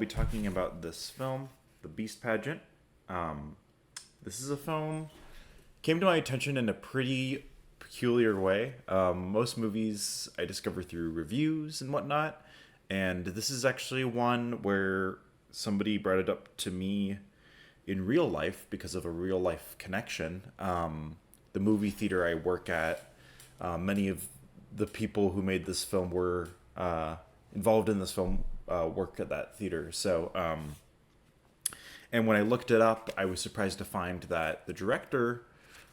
be talking about this film, The Beast Pageant. This is a film came to my attention in a pretty peculiar way. Most movies I discover through reviews and whatnot, and this is actually one where somebody brought it up to me in real life because of a real life connection. The movie theater I work at, many of the people who made this film were involved in this film, work at that theater. So, and when I looked it up, I was surprised to find that the director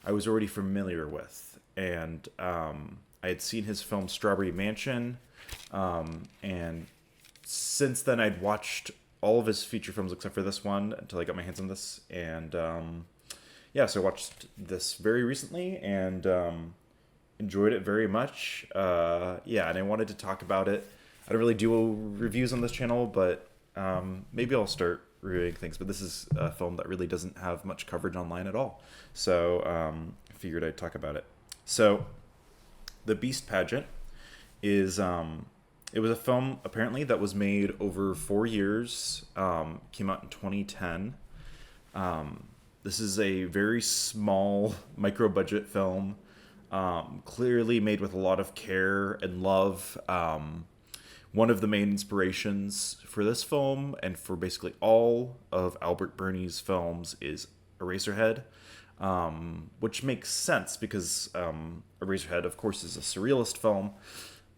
I was already familiar with. And I had seen his film Strawberry Mansion. And since then, I'd watched all of his feature films except for this one until I got my hands on this. And yeah, so I watched this very recently and enjoyed it very much. Yeah, and I wanted to talk about it. I don't really do reviews on this channel, but maybe I'll start reviewing things. But this is a film that really doesn't have much coverage online at all. So I figured I'd talk about it. So The Beast Pageant is... it was a film, apparently, that was made over 4 years. Came out in 2010. This is a very small, micro-budget film. Clearly made with a lot of care and love. One of the main inspirations for this film, and for basically all of Albert Birney's films, is Eraserhead. Which makes sense because Eraserhead, of course, is a surrealist film.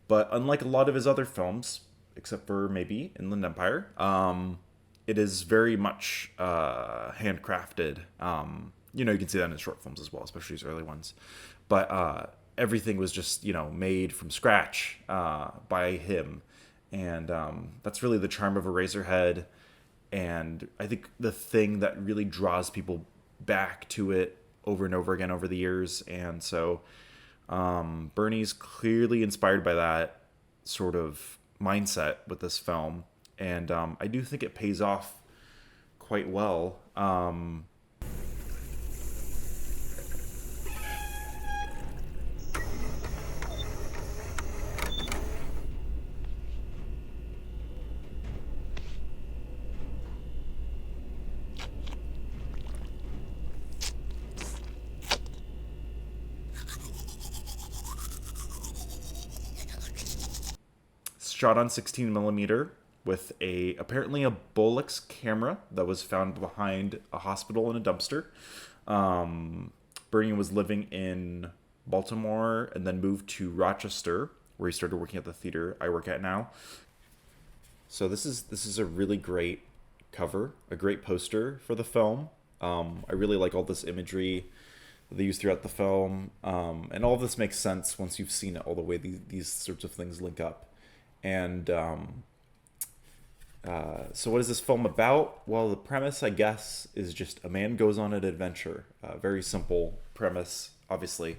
But unlike a lot of his other films, except for maybe Inland Empire, it is very much handcrafted. You can see that in his short films as well, especially his early ones. But everything was just, made from scratch by him. And that's really the charm of Eraserhead. And I think the thing that really draws people back to it over and over again over the years. And so Birney's clearly inspired by that sort of mindset with this film. And I do think it pays off quite well. Shot on 16 millimeter with apparently a Bolex camera that was found behind a hospital in a dumpster. Birney was living in Baltimore and then moved to Rochester, where he started working at the theater I work at now. So this is a really great cover, a great poster for the film. I really like all this imagery that they use throughout the film, and all of this makes sense once you've seen it, all the way these sorts of things link up. And so what is this film about? Well, the premise, I guess, is just a man goes on an adventure. Very simple premise, obviously.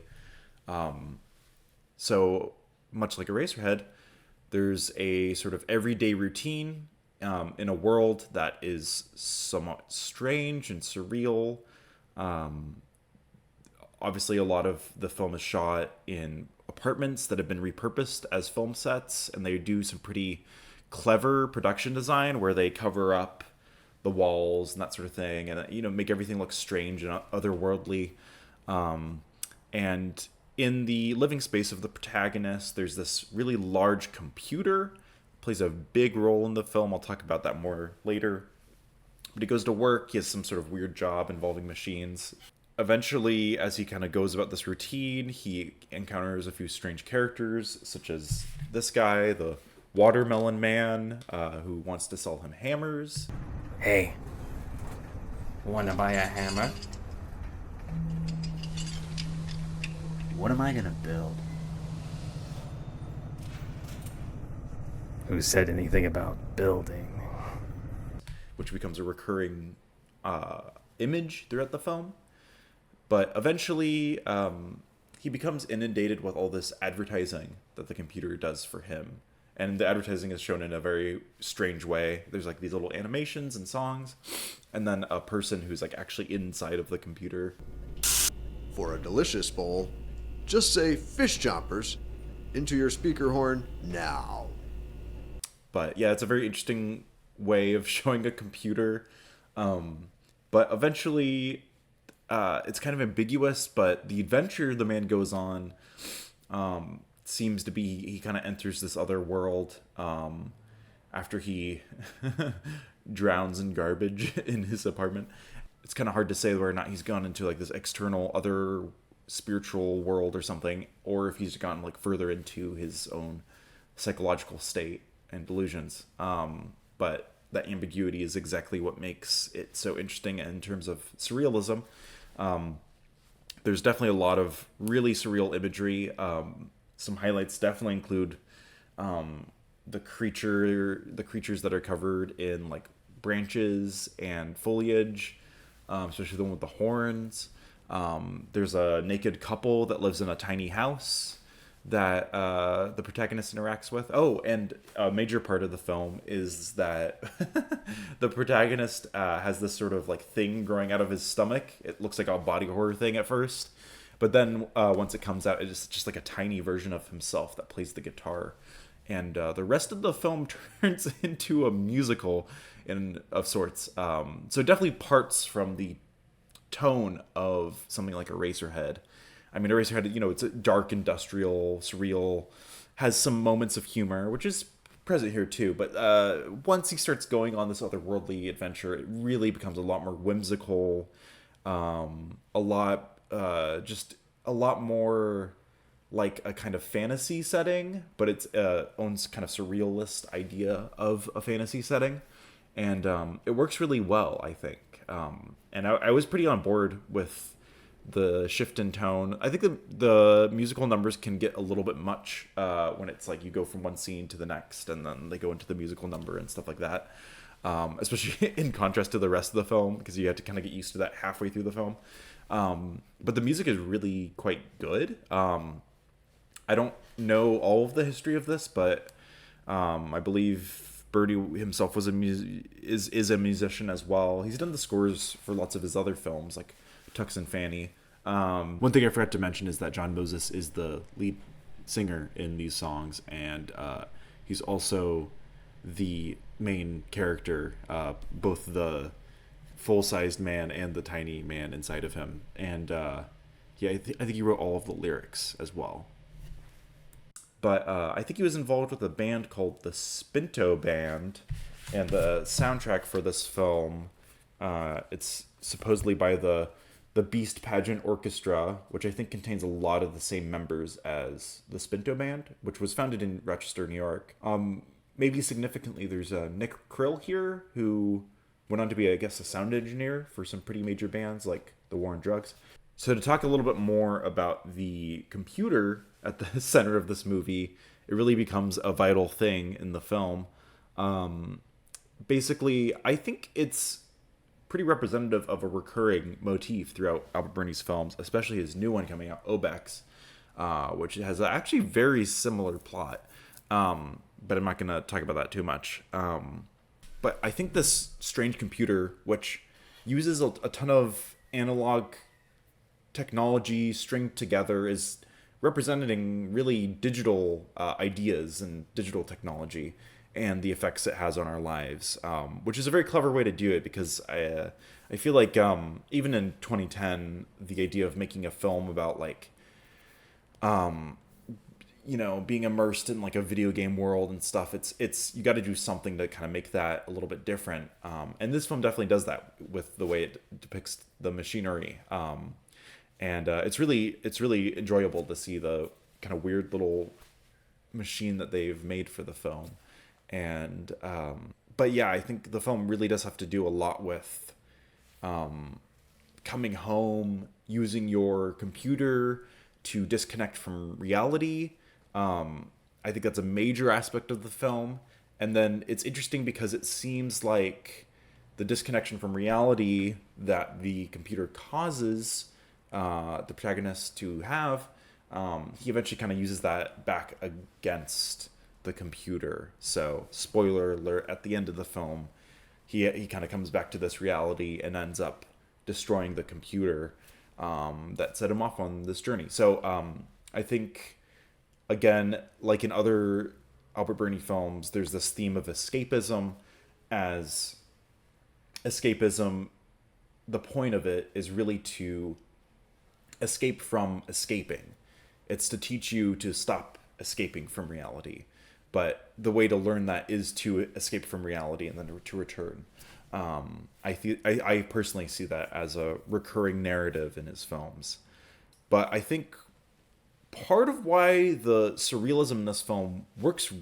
So much like Eraserhead, there's a sort of everyday routine in a world that is somewhat strange and surreal. Obviously, a lot of the film is shot in apartments that have been repurposed as film sets, and they do some pretty clever production design where they cover up the walls and that sort of thing, and make everything look strange and otherworldly. And in the living space of the protagonist, there's this really large computer. It plays a big role in the film. I'll talk about that more later. But he goes to work. He has some sort of weird job involving machines. Eventually, as he kind of goes about this routine, he encounters a few strange characters, such as this guy, the Watermelon Man, who wants to sell him hammers. Hey, wanna buy a hammer? What am I gonna build? Who said anything about building? Which becomes a recurring image throughout the film. But eventually, he becomes inundated with all this advertising that the computer does for him. And the advertising is shown in a very strange way. There's like these little animations and songs, and then a person who's like actually inside of the computer. For a delicious bowl, just say fish chompers into your speaker horn now. But yeah, it's a very interesting way of showing a computer. But eventually, it's kind of ambiguous, but the adventure the man goes on seems to be he kind of enters this other world after he drowns in garbage in his apartment. It's kind of hard to say whether or not he's gone into like this external other spiritual world or something, or if he's gone like further into his own psychological state and delusions. But that ambiguity is exactly what makes it so interesting in terms of surrealism. There's definitely a lot of really surreal imagery. Some highlights definitely include the creatures that are covered in like branches and foliage, especially the one with the horns. There's a naked couple that lives in a tiny house that the protagonist interacts with. Oh, and a major part of the film is that the protagonist has this sort of like thing growing out of his stomach. It looks like a body horror thing at first, but then once it comes out, it's just like a tiny version of himself that plays the guitar. And the rest of the film turns into a musical of sorts. So it definitely parts from the tone of something like Eraserhead. I mean, Eraserhead, it's a dark, industrial, surreal, has some moments of humor, which is present here too. But once he starts going on this otherworldly adventure, it really becomes a lot more whimsical, a lot more like a kind of fantasy setting, but its own kind of surrealist idea of a fantasy setting. And it works really well, I think. And I was pretty on board with the shift in tone. I think the musical numbers can get a little bit much when it's like you go from one scene to the next and then they go into the musical number and stuff like that. Especially in contrast to the rest of the film, because you have to kind of get used to that halfway through the film. But the music is really quite good. I don't know all of the history of this, but I believe Birney himself is a musician as well. He's done the scores for lots of his other films, like Tux and Fanny. One thing I forgot to mention is that Jon Moses is the lead singer in these songs, and he's also the main character, both the full-sized man and the tiny man inside of him. And I think he wrote all of the lyrics as well. But I think he was involved with a band called the Spinto Band, and the soundtrack for this film, it's supposedly by the Beast Pageant Orchestra, which I think contains a lot of the same members as the Spinto Band, which was founded in Rochester, New York. Maybe significantly, there's Nick Krill here, who went on to be, I guess, a sound engineer for some pretty major bands like the War on Drugs. So to talk a little bit more about the computer at the center of this movie, it really becomes a vital thing in the film. Basically, I think it's pretty representative of a recurring motif throughout Albert Birney's films, especially his new one coming out, OBEX, which has an actually very similar plot. But I'm not going to talk about that too much. But I think this strange computer, which uses a ton of analog technology stringed together, is representing really digital ideas and digital technology and the effects it has on our lives, which is a very clever way to do it, because I feel like even in 2010, the idea of making a film about like being immersed in like a video game world and stuff, it's you got to do something to kind of make that a little bit different, and this film definitely does that with the way it depicts the machinery. And it's really enjoyable to see the kind of weird little machine that they've made for the film. And but yeah, I think the film really does have to do a lot with coming home, using your computer to disconnect from reality. I think that's a major aspect of the film. And then it's interesting because it seems like the disconnection from reality that the computer causes the protagonist to have, he eventually kind of uses that back against the computer. So, spoiler alert, at the end of the film, he kind of comes back to this reality and ends up destroying the computer that set him off on this journey. So, I think, again, like in other Albert Birney films, there's this theme of escapism, as escapism, the point of it is really to escape from escaping. It's to teach you to stop escaping from reality. But the way to learn that is to escape from reality and then to return. I personally see that as a recurring narrative in his films. But I think part of why the surrealism in this film works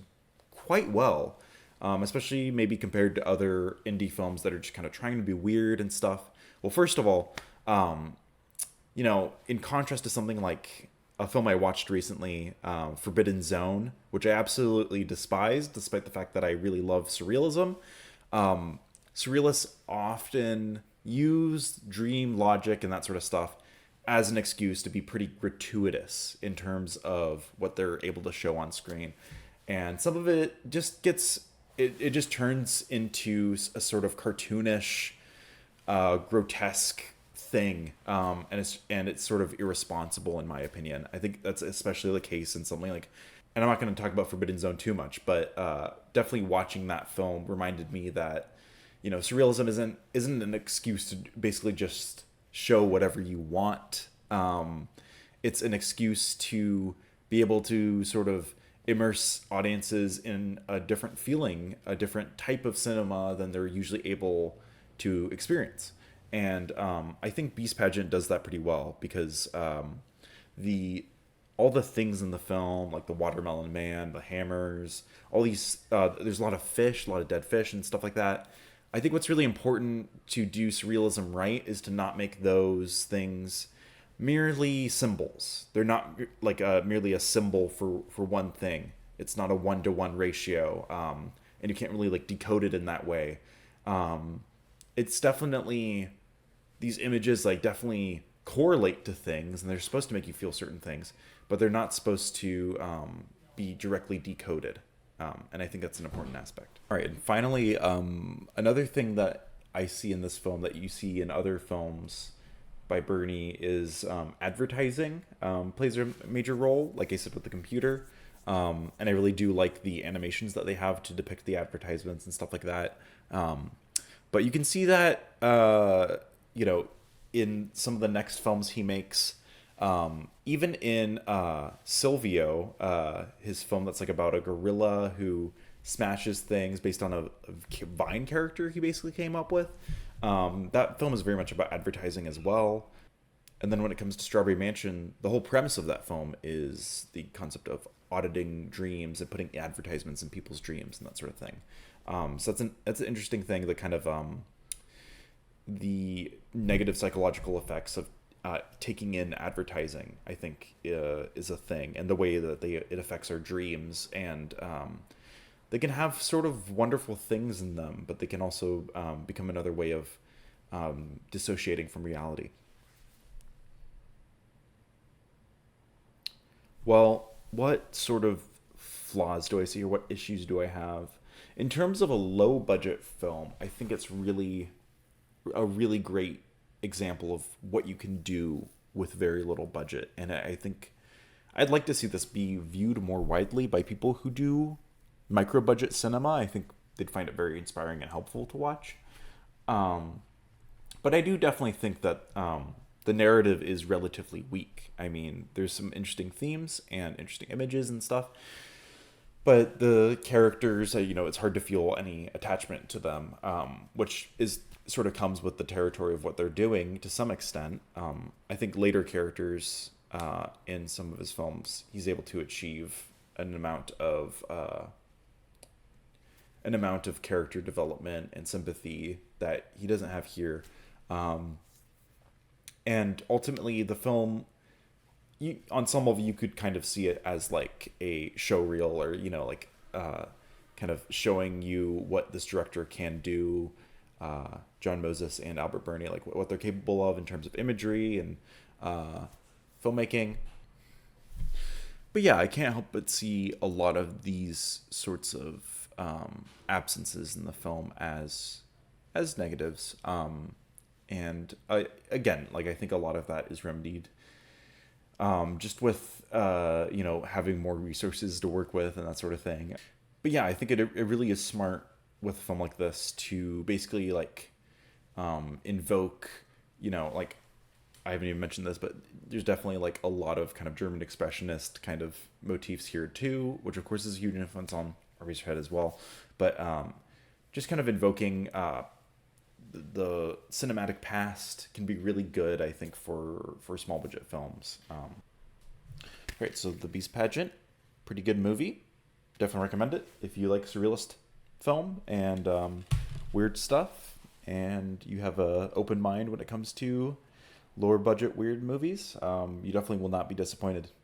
quite well, especially maybe compared to other indie films that are just kind of trying to be weird and stuff. Well, first of all, in contrast to something like a film I watched recently, Forbidden Zone, which I absolutely despised, despite the fact that I really love surrealism. Surrealists often use dream logic and that sort of stuff as an excuse to be pretty gratuitous in terms of what they're able to show on screen. And some of it just it just turns into a sort of cartoonish, grotesque thing, and it's sort of irresponsible in my opinion. I think that's especially the case in something like, and I'm not going to talk about Forbidden Zone too much, but definitely watching that film reminded me that surrealism isn't an excuse to basically just show whatever you want. It's an excuse to be able to sort of immerse audiences in a different feeling, a different type of cinema than they're usually able to experience. And I think Beast Pageant does that pretty well because all the things in the film, like the watermelon man, the hammers, all these, there's a lot of fish, a lot of dead fish and stuff like that. I think what's really important to do surrealism right is to not make those things merely symbols. They're not like merely a symbol for one thing. It's not a 1-to-1 ratio, and you can't really like decode it in that way. It's definitely, these images like definitely correlate to things, and they're supposed to make you feel certain things, but they're not supposed to be directly decoded. And I think that's an important aspect. All right, and finally, another thing that I see in this film that you see in other films by Birney is advertising plays a major role, like I said, with the computer. And I really do like the animations that they have to depict the advertisements and stuff like that. But you can see that, in some of the next films he makes. Even in Silvio, his film that's like about a gorilla who smashes things based on a Vine character he basically came up with. That film is very much about advertising as well. And then when it comes to Strawberry Mansion, the whole premise of that film is the concept of auditing dreams and putting advertisements in people's dreams and that sort of thing. So that's an interesting thing, the kind of the negative psychological effects of taking in advertising, I think, is a thing, and the way that it affects our dreams. And they can have sort of wonderful things in them, but they can also become another way of dissociating from reality. Well, what sort of flaws do I see, or what issues do I have? In terms of a low budget film, I think it's really a really great example of what you can do with very little budget. And I think I'd like to see this be viewed more widely by people who do micro budget cinema. I think they'd find it very inspiring and helpful to watch. But I do definitely think that the narrative is relatively weak. I mean, there's some interesting themes and interesting images and stuff, but the characters, it's hard to feel any attachment to them, which is sort of comes with the territory of what they're doing to some extent. I think later characters in some of his films, he's able to achieve an amount of character development and sympathy that he doesn't have here. And ultimately, the film, on some level, you could kind of see it as like a show reel, or kind of showing you what this director can do. Jon Moses and Albert Birney, like what they're capable of in terms of imagery and filmmaking. But yeah, I can't help but see a lot of these sorts of absences in the film as negatives. And again, like I think a lot of that is remedied just with having more resources to work with and that sort of thing. But yeah, I think it really is smart with a film like this to basically like invoke, like I haven't even mentioned this, but there's definitely like a lot of kind of German expressionist kind of motifs here too, which of course is a huge influence on Eraserhead as well. But just kind of invoking the cinematic past can be really good, I think, for small budget films. Great, so The Beast Pageant, pretty good movie. Definitely recommend it if you like surrealist film and weird stuff, and you have a open mind when it comes to lower budget weird movies. You definitely will not be disappointed.